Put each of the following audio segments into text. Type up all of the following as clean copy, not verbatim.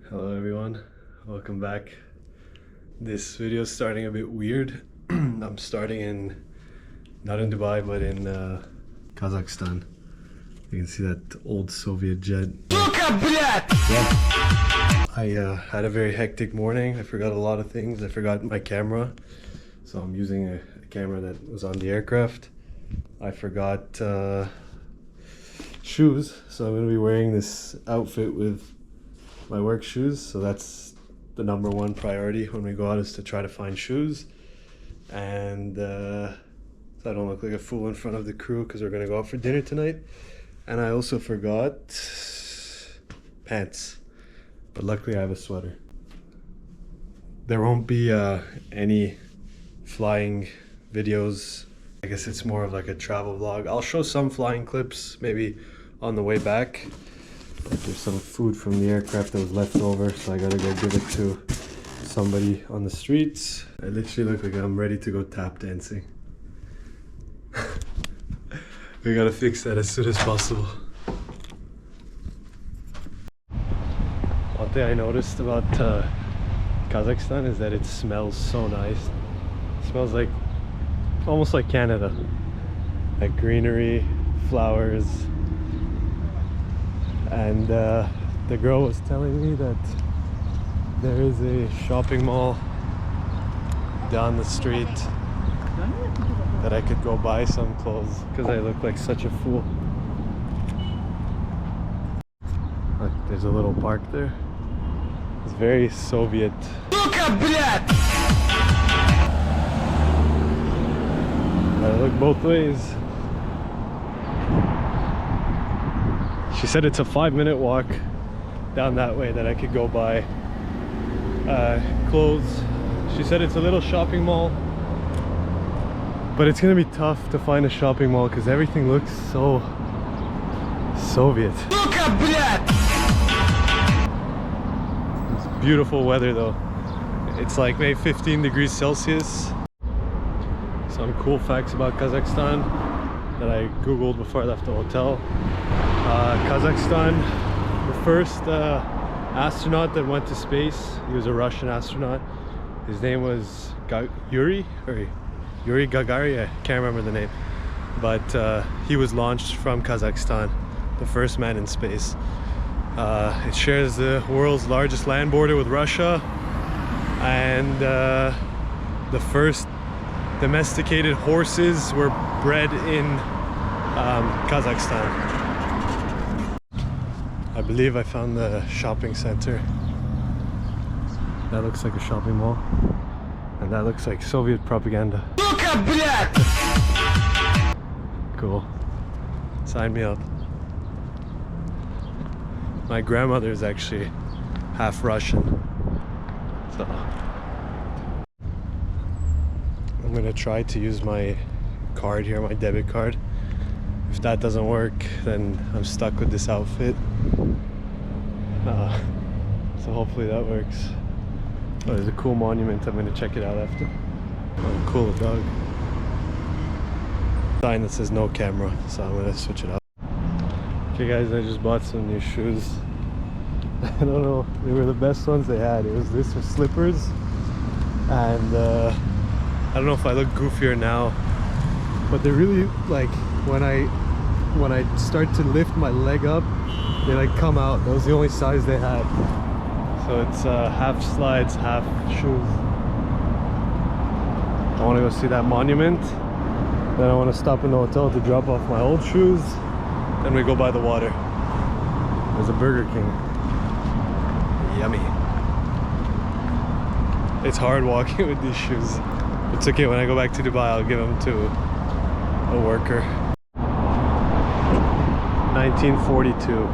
Hello everyone, welcome back. This video is starting a bit weird. I'm starting in, not in Dubai, but in Kazakhstan. You can see that old Soviet jet. Yeah. I had a very hectic morning. I forgot a lot of things. I forgot my camera. So I'm using a camera that was on the aircraft. I forgot shoes. So I'm going to be wearing this outfit with my work shoes. So that's the #1 priority when we go out, is to try to find shoes. And so I don't look like a fool in front of the crew, because we're going to go out for dinner tonight. And I also forgot pants. But luckily I have a sweater. There won't be any flying videos. I guess it's more of like a travel vlog. I'll show some flying clips maybe on the way back. There's some food from the aircraft that was left over, so I gotta go give it to somebody on the streets. I literally look like I'm ready to go tap dancing. We gotta fix that as soon as possible. One thing I noticed about Kazakhstan is that it smells so nice. It smells like almost like Canada, like greenery, flowers. And the girl was telling me that there is a shopping mall down the street that I could go buy some clothes, because I look like such a fool. Look, there's a little park there. It's very Soviet. I look both ways. She said it's a 5-minute walk down that way that I could go buy clothes. She said it's a little shopping mall, but it's gonna be tough to find a shopping mall because everything looks so Soviet. It's beautiful weather though. It's like maybe 15 degrees Celsius. Some cool facts about Kazakhstan that I googled before I left the hotel. Kazakhstan, the first astronaut that went to space, he was a Russian astronaut. His name was Yuri Gagarin, I can't remember the name, but he was launched from Kazakhstan, the first man in space. It shares the world's largest land border with Russia, and the first domesticated horses were bred in Kazakhstan. I believe I found the shopping center. That looks like a shopping mall. And that looks like Soviet propaganda. Cool. Sign me up. My grandmother is actually half Russian. So I'm gonna try to use my card here, my debit card. If that doesn't work, then I'm stuck with this outfit. So hopefully that works. Oh, there's a cool monument. I'm gonna check it out after. Oh, cool dog. Sign that says no camera, so I'm gonna switch it up. Okay guys, I just bought some new shoes. I don't know, they were the best ones they had. It was this with slippers, and I don't know if I look goofier now, but they're really like, when I start to lift my leg up, they like come out. That was the only size they had. So it's half slides, half shoes. I want to go see that monument. Then I want to stop in the hotel to drop off my old shoes. Then we go by the water. There's a Burger King. Yummy. It's hard walking with these shoes. It's okay, when I go back to Dubai, I'll give them to a worker. 1942.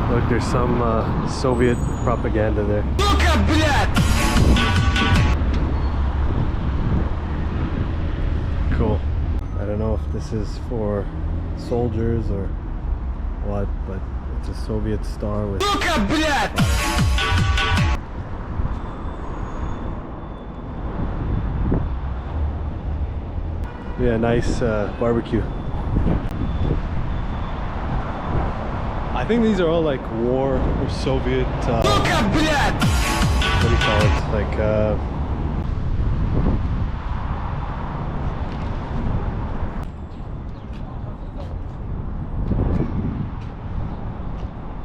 Look, there's some Soviet propaganda there. Cool. I don't know if this is for soldiers or what, but it's a Soviet star with fire. Yeah, nice barbecue. I think these are all like war or Soviet, what do you call it? Like,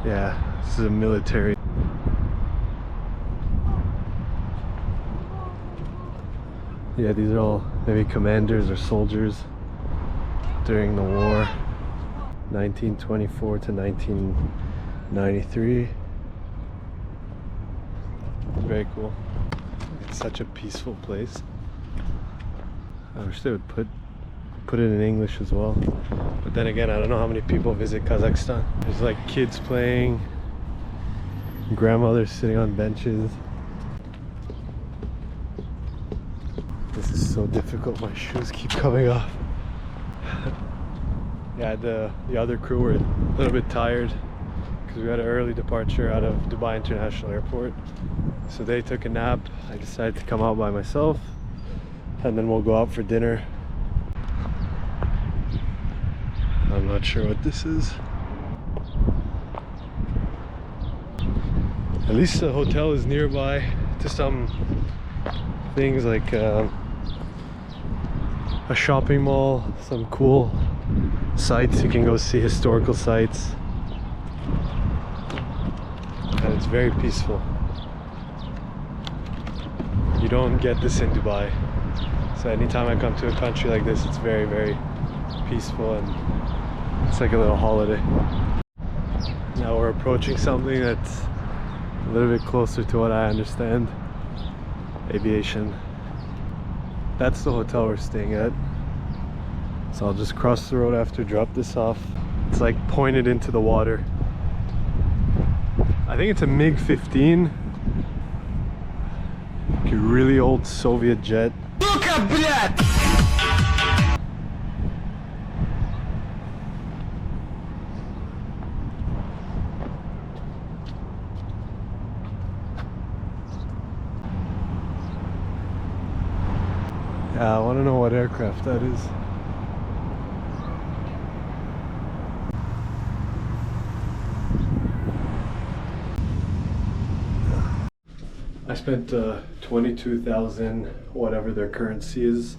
yeah, this is a military. Yeah, these are all maybe commanders or soldiers during the war, 1924 to 1993. Very cool. It's such a peaceful place. I wish they would put it in English as well. But then again, I don't know how many people visit Kazakhstan. There's like kids playing, grandmothers sitting on benches. This is so difficult, my shoes keep coming off. Yeah, the other crew were a little bit tired because we had an early departure out of Dubai International Airport. So they took a nap. I decided to come out by myself, and then we'll go out for dinner. I'm not sure what this is. At least the hotel is nearby to some things like a shopping mall, some cool sites. You can go see historical sites, and it's very peaceful. You don't get this in Dubai, so anytime I come to a country like this, it's very, very peaceful, and it's like a little holiday. Now we're approaching something that's a little bit closer to what I understand. Aviation. That's the hotel we're staying at. So I'll just cross the road after, drop this off. It's like pointed into the water. I think it's a MiG-15. Like a really old Soviet jet. Yeah, I want to know what aircraft that is. I spent 22,000 whatever their currency is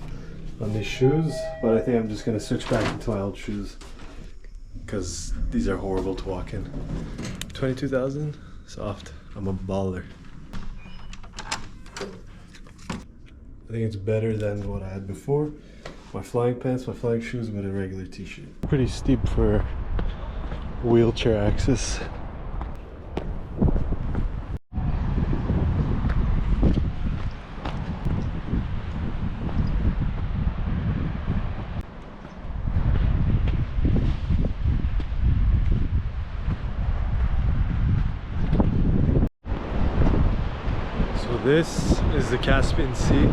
on these shoes, but I think I'm just going to switch back into my old shoes because these are horrible to walk in. 22,000? Soft. I'm a baller. I think it's better than what I had before. My flying pants, my flying shoes, but a regular t-shirt. Pretty steep for wheelchair access. So this is the Caspian Sea.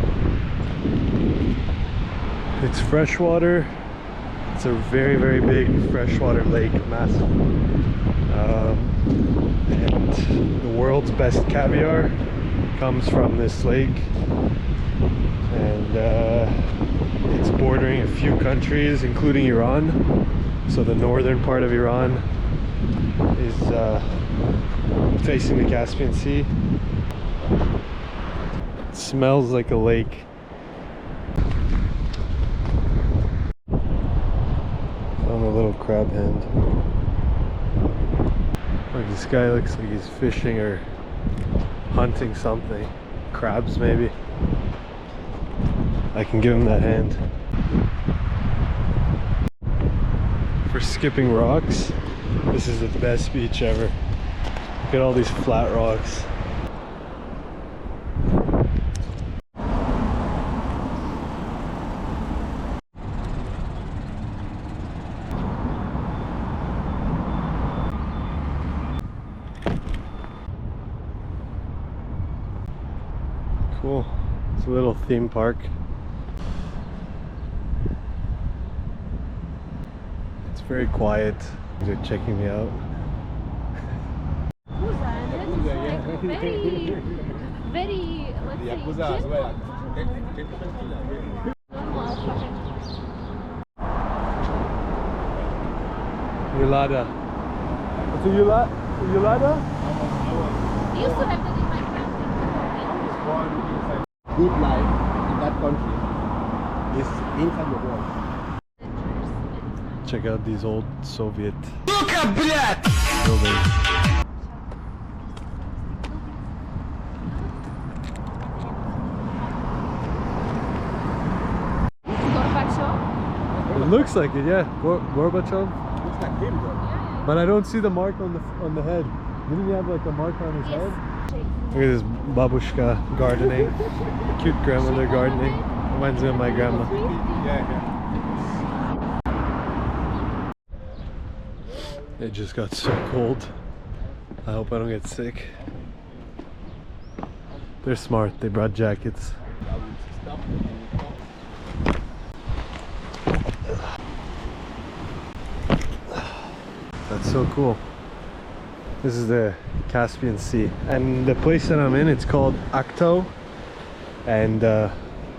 It's freshwater. It's a very, very big freshwater lake, massive. And the world's best caviar comes from this lake. And it's bordering a few countries, including Iran. So the northern part of Iran is facing the Caspian Sea. It smells like a lake. On a little crab hand. Like this guy looks like he's fishing or hunting something. Crabs maybe. I can give him that hand. For skipping rocks, this is the best beach ever. Look at all these flat rocks. Cool. It's a little theme park. It's very quiet. They're checking me out. Very, let's say, Milada. to Ulada? I used to have that in my family. Good life in that country is inside your walls. Check out these old Soviet buildings. It looks like it, yeah. Gorbachev. Looks like him though. But I don't see the mark on the head. Didn't he have like a mark on his head? Look at this babushka gardening. Cute grandmother gardening. Reminds me of my grandma. Yeah. It just got so cold. I hope I don't get sick. They're smart. They brought jackets. That's so cool. This is the Caspian Sea, and the place that I'm in, it's called Aktau, and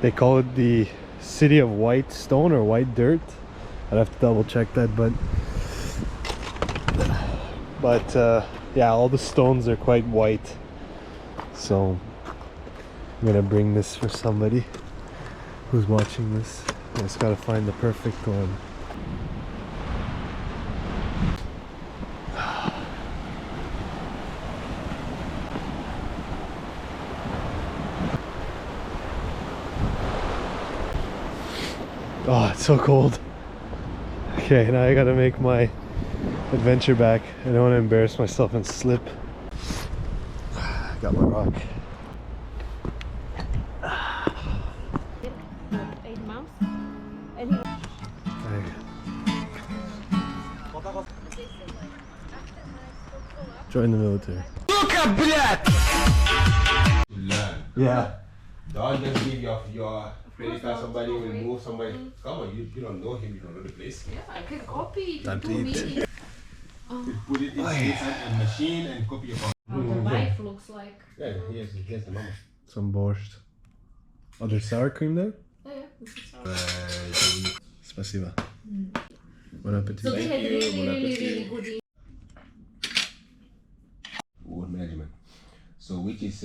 they call it the city of white stone or white dirt. I'd have to double check that, but yeah, all the stones are quite white, so I'm gonna bring this for somebody who's watching this. I just gotta find the perfect one. Oh, it's so cold. Okay, now I gotta make my adventure back. I don't want to embarrass myself and slip. Got my rock. 8 months. And he Join the military. Yeah. Don't just give your credit card somebody will move somebody. Come on, you don't know him, you don't know the place. Yeah, I can copy it Time to to eat. me. You put it inside a machine and copy your phone. How the wife looks like. Yeah, here's the mama. Some borscht. Oh, there's sour cream there? Yeah, this is how. Спасибо. Bon appetit. So they had you, really, bon really, appetit. really good. Wood management. So which is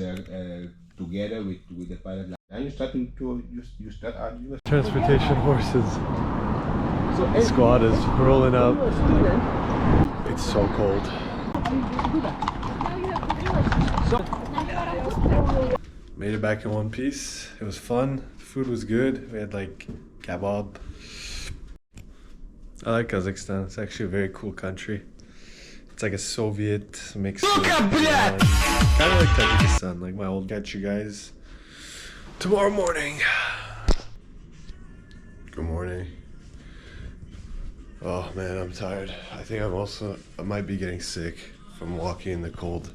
together with the pilot. And you start you start out. Transportation horses. So The squad is rolling up. you're a student. It's so cold. Now you have good relationship. Now you are a Made it back in one piece. It was fun. Food was good. We had like kebab. I like Kazakhstan. It's actually a very cool country. It's like a Soviet mix. Kind of like Tajikistan, like my old. Catch you guys tomorrow morning. Good morning. Oh man, I'm tired. I think I might be getting sick from walking in the cold.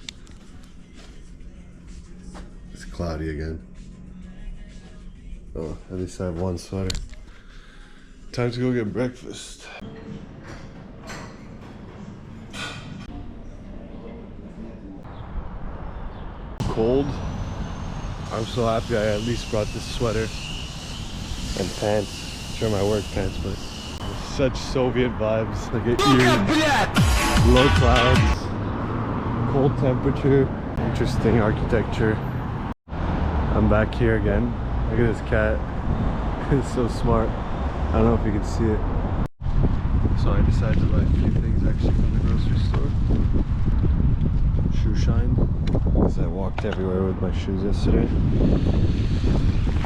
It's cloudy again. Oh, at least I have one sweater. Time to go get breakfast. Cold. I'm so happy I at least brought this sweater and pants. Sure, my work pants, but such Soviet vibes. Like eerie, low clouds, cold temperature, interesting architecture. I'm back here again. Look at this cat. It's so smart. I don't know if you can see it. So I decided to buy a few things actually from the grocery store. Shoe shine, because I walked everywhere with my shoes yesterday.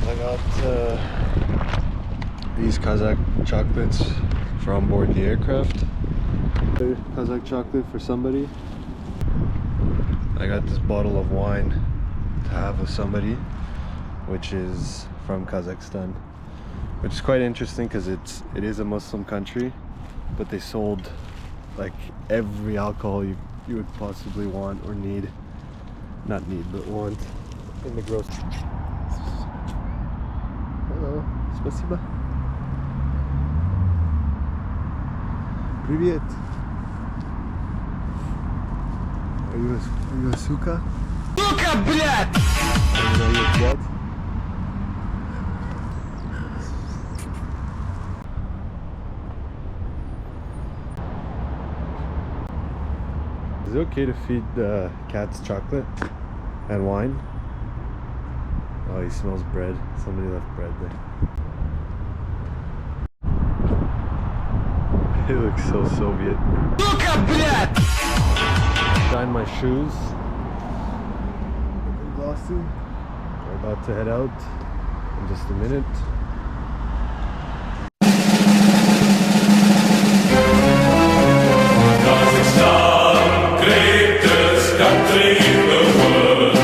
I got these Kazakh chocolates for on board the aircraft. Kazakh chocolate for somebody. I got this bottle of wine to have with somebody, which is from Kazakhstan, which is quite interesting because it is a Muslim country, but they sold like every alcohol you would possibly want or need. Not need, but want in the grocery. Hello, спасибо. Привет. Are you a suka? Suka, блядь! Are you a jet? Is it okay to feed the cats chocolate and wine? Oh, he smells bread. Somebody left bread there. It looks so Soviet. Shine my shoes. We're about to head out in just a minute. Kazakhstan, greatest country in the world.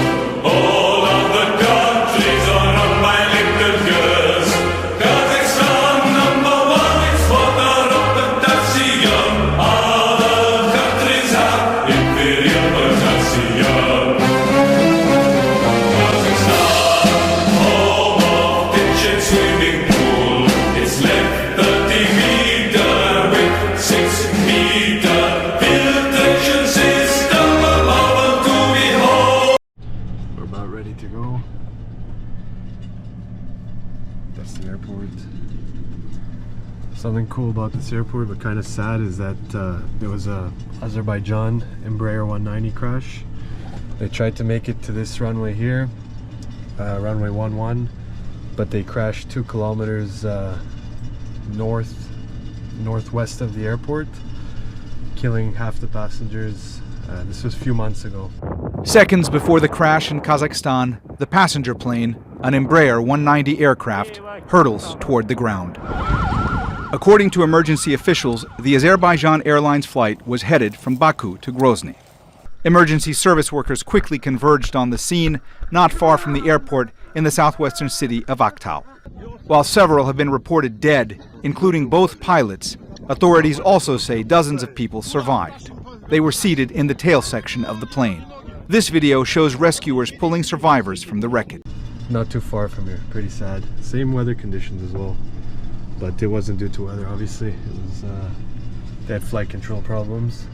All other countries are run by little girls. Kazakhstan #1, it's water of potassium. Other countries have inferior potassium. Kazakhstan, home of kitchen swimming pool. It's left 30 meter with 6 meter. We're about ready to go. That's the airport. Something cool about this airport, but kind of sad, is that there was a Azerbaijan Embraer 190 crash. They tried to make it to this runway here, runway 11, but they crashed 2 kilometers northwest of the airport, killing half the passengers. This was a few months ago. Seconds before the crash in Kazakhstan, the passenger plane, an Embraer 190 aircraft, hurtles toward the ground. According to emergency officials, the Azerbaijan Airlines flight was headed from Baku to Grozny. Emergency service workers quickly converged on the scene, not far from the airport in the southwestern city of Aktau. While several have been reported dead, including both pilots, authorities also say dozens of people survived. They were seated in the tail section of the plane. This video shows rescuers pulling survivors from the wreckage. Not too far from here, pretty sad. Same weather conditions as well, but it wasn't due to weather, obviously. It was, they had flight control problems.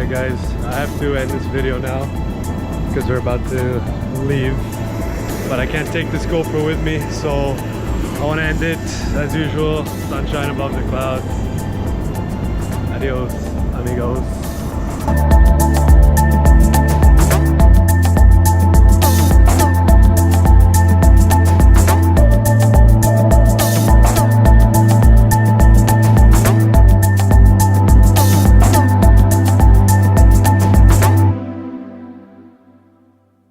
Guys, I have to end this video now because we're about to leave, but I can't take this GoPro with me, so I want to end it as usual. Sunshine above the clouds. Adios, amigos.